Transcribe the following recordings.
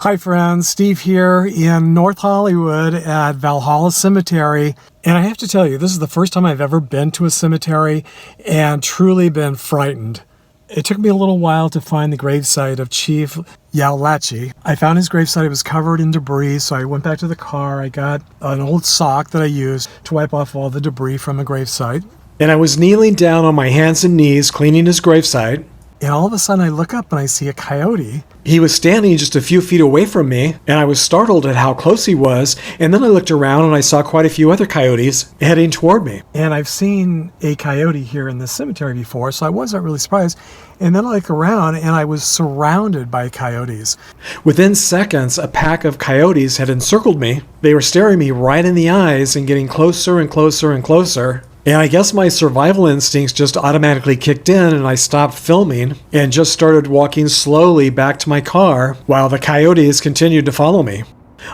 Hi friends, Steve here in North Hollywood at Valhalla Cemetery. And I have to tell you, this is the first time I've ever been to a cemetery and truly been frightened. It took me a little while to find the gravesite of Chief Yowlache. I found his gravesite. It was covered in debris, so I went back to the car. I got an old sock that I used to wipe off all the debris from a gravesite. And I was kneeling down on my hands and knees cleaning his gravesite. And all of a sudden I look up and I see a coyote. He was standing just a few feet away from me, and I was startled at how close he was. And then I looked around and I saw quite a few other coyotes heading toward me. And I've seen a coyote here in the cemetery before, so I wasn't really surprised. And then I look around and I was surrounded by coyotes. Within seconds, a pack of coyotes had encircled me. They were staring me right in the eyes and getting closer and closer and closer. And I guess my survival instincts just automatically kicked in and I stopped filming and just started walking slowly back to my car while the coyotes continued to follow me.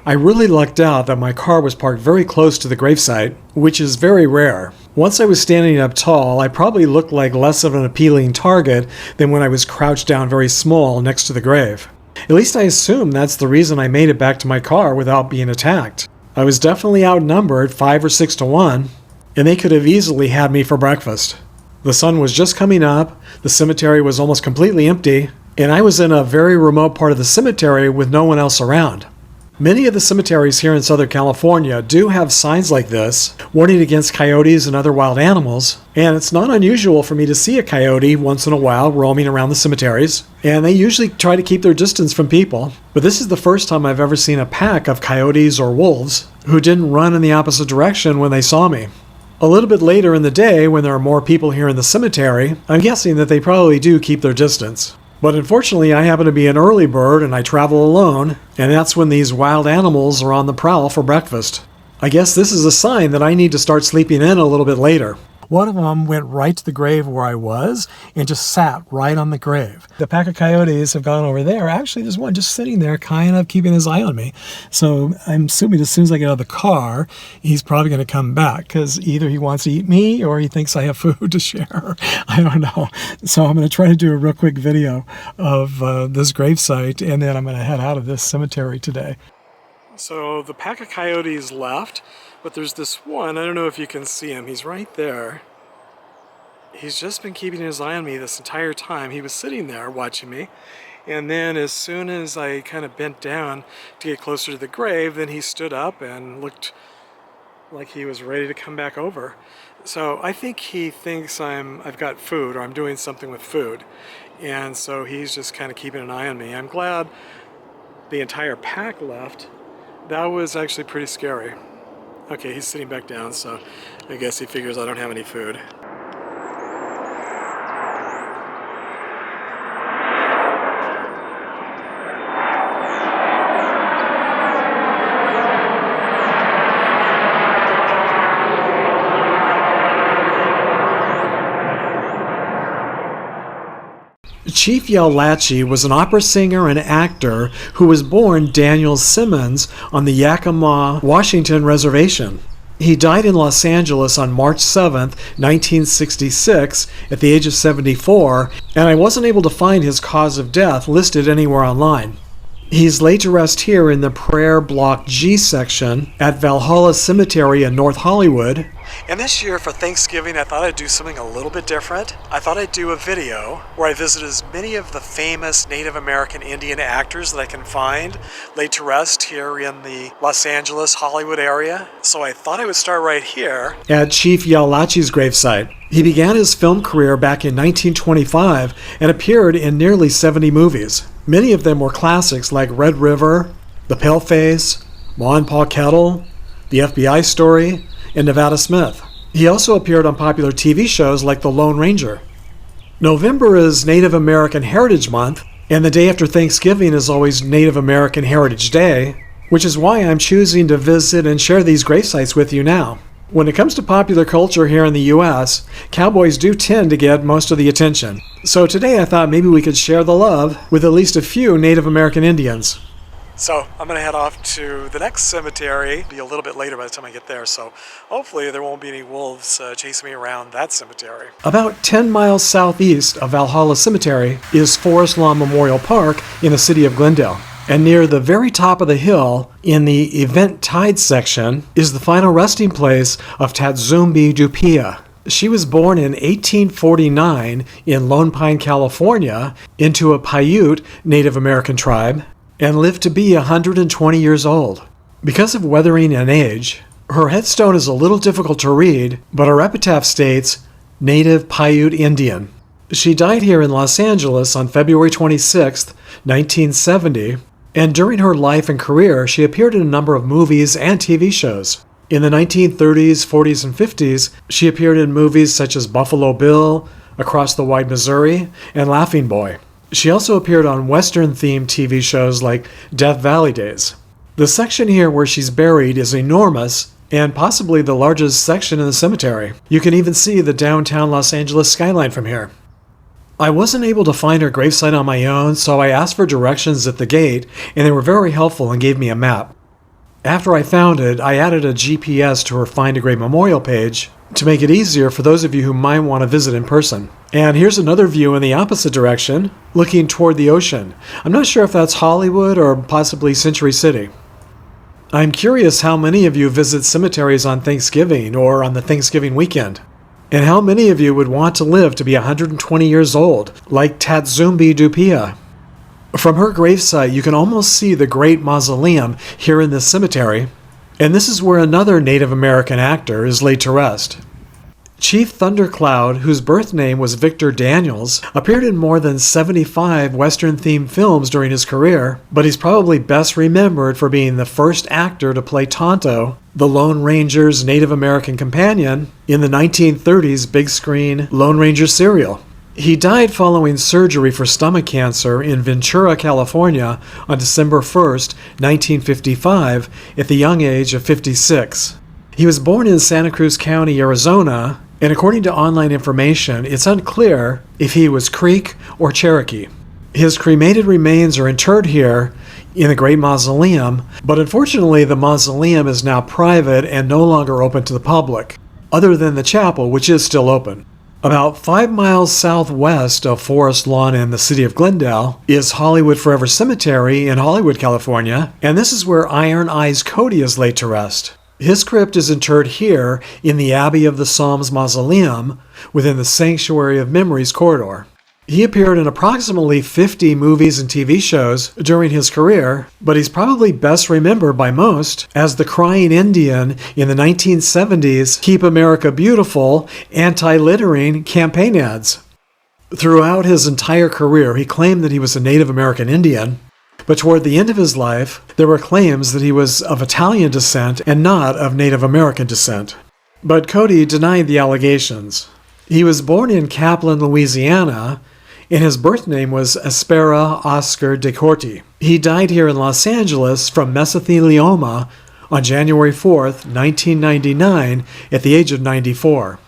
I really lucked out that my car was parked very close to the gravesite, which is very rare. Once I was standing up tall, I probably looked like less of an appealing target than when I was crouched down very small next to the grave. At least I assume that's the reason I made it back to my car without being attacked. I was definitely outnumbered 5 or 6 to 1. And they could have easily had me for breakfast. The sun was just coming up, the cemetery was almost completely empty, and I was in a very remote part of the cemetery with no one else around. Many of the cemeteries here in Southern California do have signs like this, warning against coyotes and other wild animals, and it's not unusual for me to see a coyote once in a while roaming around the cemeteries, and they usually try to keep their distance from people. But this is the first time I've ever seen a pack of coyotes or wolves who didn't run in the opposite direction when they saw me. A little bit later in the day, when there are more people here in the cemetery, I'm guessing that they probably do keep their distance. But unfortunately, I happen to be an early bird and I travel alone, and that's when these wild animals are on the prowl for breakfast. I guess this is a sign that I need to start sleeping in a little bit later. One of them went right to the grave where I was and just sat right on the grave. The pack of coyotes have gone over there. Actually, there's one just sitting there kind of keeping his eye on me. So I'm assuming as soon as I get out of the car, he's probably going to come back because either he wants to eat me or he thinks I have food to share. I don't know. So I'm going to try to do a real quick video of this gravesite, and then I'm going to head out of this cemetery today. So the pack of coyotes left, but there's this one, I don't know if you can see him, he's right there. He's just been keeping his eye on me this entire time. He was sitting there watching me, and then as soon as I kind of bent down to get closer to the grave, then he stood up and looked like he was ready to come back over. So I think he thinks I've got food, or I'm doing something with food, and so he's just kind of keeping an eye on me. I'm glad the entire pack left. That was actually pretty scary. Okay, he's sitting back down, so I guess he figures I don't have any food. Chief Yelachi was an opera singer and actor who was born Daniel Simmons on the Yakima, Washington Reservation. He died in Los Angeles on March 7th, 1966, at the age of 74, and I wasn't able to find his cause of death listed anywhere online. He's laid to rest here in the Prayer Block G section at Valhalla Cemetery in North Hollywood. And this year for Thanksgiving, I thought I'd do something a little bit different. I thought I'd do a video where I visit as many of the famous Native American Indian actors that I can find laid to rest here in the Los Angeles, Hollywood area. So I thought I would start right here at Chief Yelachi's gravesite. He began his film career back in 1925 and appeared in nearly 70 movies. Many of them were classics like Red River, The Paleface, Ma and Pa Kettle, The FBI Story, and Nevada Smith. He also appeared on popular TV shows like The Lone Ranger. November is Native American Heritage Month, and the day after Thanksgiving is always Native American Heritage Day, which is why I'm choosing to visit and share these gravesites with you now. When it comes to popular culture here in the U.S., cowboys do tend to get most of the attention. So today I thought maybe we could share the love with at least a few Native American Indians. So I'm going to head off to the next cemetery. It'll be a little bit later by the time I get there, so hopefully there won't be any wolves chasing me around that cemetery. About 10 miles southeast of Valhalla Cemetery is Forest Lawn Memorial Park in the city of Glendale. And near the very top of the hill, in the Event Tide section, is the final resting place of Tatzumbie DuPea. She was born in 1849 in Lone Pine, California, into a Piute Native American tribe, and lived to be 120 years old. Because of weathering and age, her headstone is a little difficult to read, but her epitaph states, Native Piute Indian. She died here in Los Angeles on February 26, 1970, and during her life and career, she appeared in a number of movies and TV shows. In the 1930s, 40s, and 50s, she appeared in movies such as Buffalo Bill, Across the Wide Missouri, and Laughing Boy. She also appeared on Western-themed TV shows like Death Valley Days. The section here where she's buried is enormous and possibly the largest section in the cemetery. You can even see the downtown Los Angeles skyline from here. I wasn't able to find her gravesite on my own, so I asked for directions at the gate, and they were very helpful and gave me a map. After I found it, I added a GPS to her Find a Grave memorial page to make it easier for those of you who might want to visit in person. And here's another view in the opposite direction, looking toward the ocean. I'm not sure if that's Hollywood or possibly Century City. I'm curious how many of you visit cemeteries on Thanksgiving or on the Thanksgiving weekend. And how many of you would want to live to be 120 years old, like Tatzumbie DuPea? From her gravesite, you can almost see the great mausoleum here in this cemetery, and this is where another Native American actor is laid to rest. Chief Thundercloud, whose birth name was Victor Daniels, appeared in more than 75 Western-themed films during his career, but he's probably best remembered for being the first actor to play Tonto, the Lone Ranger's Native American companion, in the 1930s big-screen Lone Ranger serial. He died following surgery for stomach cancer in Ventura, California on December 1st, 1955, at the young age of 56. He was born in Santa Cruz County, Arizona, and according to online information, it's unclear if he was Creek or Cherokee. His cremated remains are interred here in the Great Mausoleum, but unfortunately the mausoleum is now private and no longer open to the public, other than the chapel, which is still open. About 5 miles southwest of Forest Lawn in the city of Glendale is Hollywood Forever Cemetery in Hollywood, California, and this is where Iron Eyes Cody is laid to rest. His crypt is interred here in the Abbey of the Psalms Mausoleum within the Sanctuary of Memories corridor. He appeared in approximately 50 movies and TV shows during his career, but he's probably best remembered by most as the crying Indian in the 1970s Keep America Beautiful anti-littering campaign ads. Throughout his entire career, he claimed that he was a Native American Indian, but toward the end of his life, there were claims that he was of Italian descent and not of Native American descent. But Cody denied the allegations. He was born in Kaplan, Louisiana, and his birth name was Espera Oscar de Corti. He died here in Los Angeles from mesothelioma on January 4th, 1999, at the age of 94.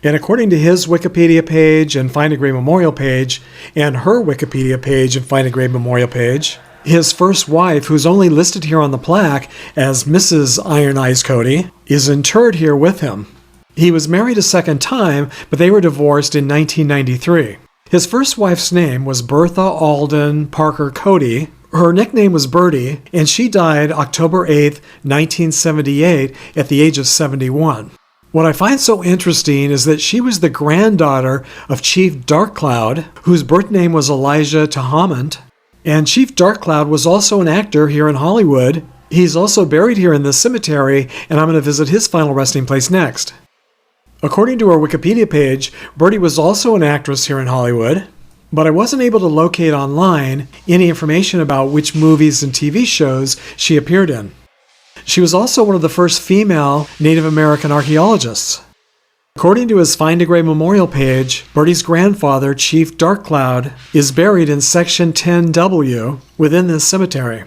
And according to his Wikipedia page and Find a Grave Memorial page, and her Wikipedia page and Find a Grave Memorial page, his first wife, who's only listed here on the plaque as Mrs. Iron Eyes Cody, is interred here with him. He was married a second time, but they were divorced in 1993. His first wife's name was Bertha Alden Parker Cody. Her nickname was Birdie, and she died October 8, 1978, at the age of 71. What I find so interesting is that she was the granddaughter of Chief Darkcloud, whose birth name was Elijah Tahamant, and Chief Darkcloud was also an actor here in Hollywood. He's also buried here in this cemetery, and I'm going to visit his final resting place next. According to our Wikipedia page, Birdie was also an actress here in Hollywood, but I wasn't able to locate online any information about which movies and TV shows she appeared in. She was also one of the first female Native American archaeologists. According to his Find a Grave Memorial page, Birdie's grandfather, Chief Darkcloud, is buried in Section 10W within this cemetery.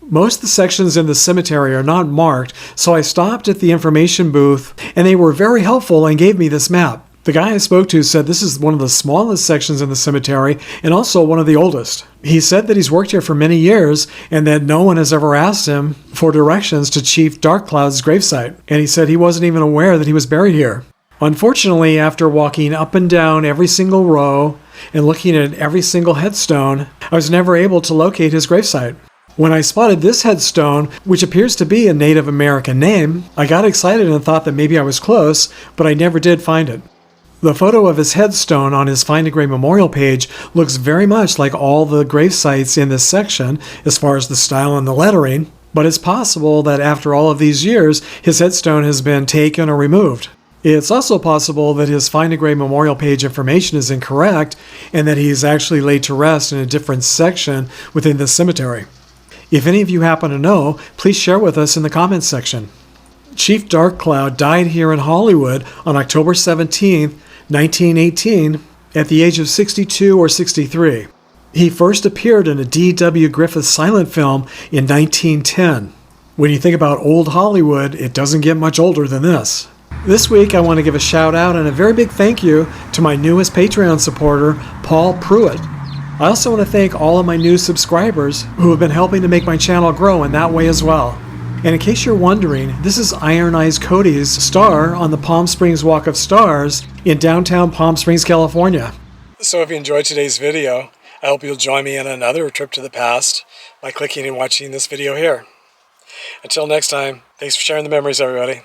Most of the sections in the cemetery are not marked, so I stopped at the information booth, and they were very helpful and gave me this map. The guy I spoke to said this is one of the smallest sections in the cemetery and also one of the oldest. He said that he's worked here for many years and that no one has ever asked him for directions to Chief Darkcloud's gravesite, and he said he wasn't even aware that he was buried here. Unfortunately, after walking up and down every single row and looking at every single headstone, I was never able to locate his gravesite. When I spotted this headstone, which appears to be a Native American name, I got excited and thought that maybe I was close, but I never did find it. The photo of his headstone on his Find a Grave memorial page looks very much like all the grave sites in this section as far as the style and the lettering, but it's possible that after all of these years, his headstone has been taken or removed. It's also possible that his Find a Grave memorial page information is incorrect and that he is actually laid to rest in a different section within the cemetery. If any of you happen to know, please share with us in the comments section. Chief Darkcloud died here in Hollywood on October 17, 1918, at the age of 62 or 63. He first appeared in a D.W. Griffith silent film in 1910. When you think about old Hollywood, it doesn't get much older than this. This week, I want to give a shout out and a very big thank you to my newest Patreon supporter, Paul Pruitt. I also want to thank all of my new subscribers who have been helping to make my channel grow in that way as well. And in case you're wondering, this is Iron Eyes Cody's star on the Palm Springs Walk of Stars in downtown Palm Springs, California. So if you enjoyed today's video, I hope you'll join me in another trip to the past by clicking and watching this video here. Until next time, thanks for sharing the memories, everybody.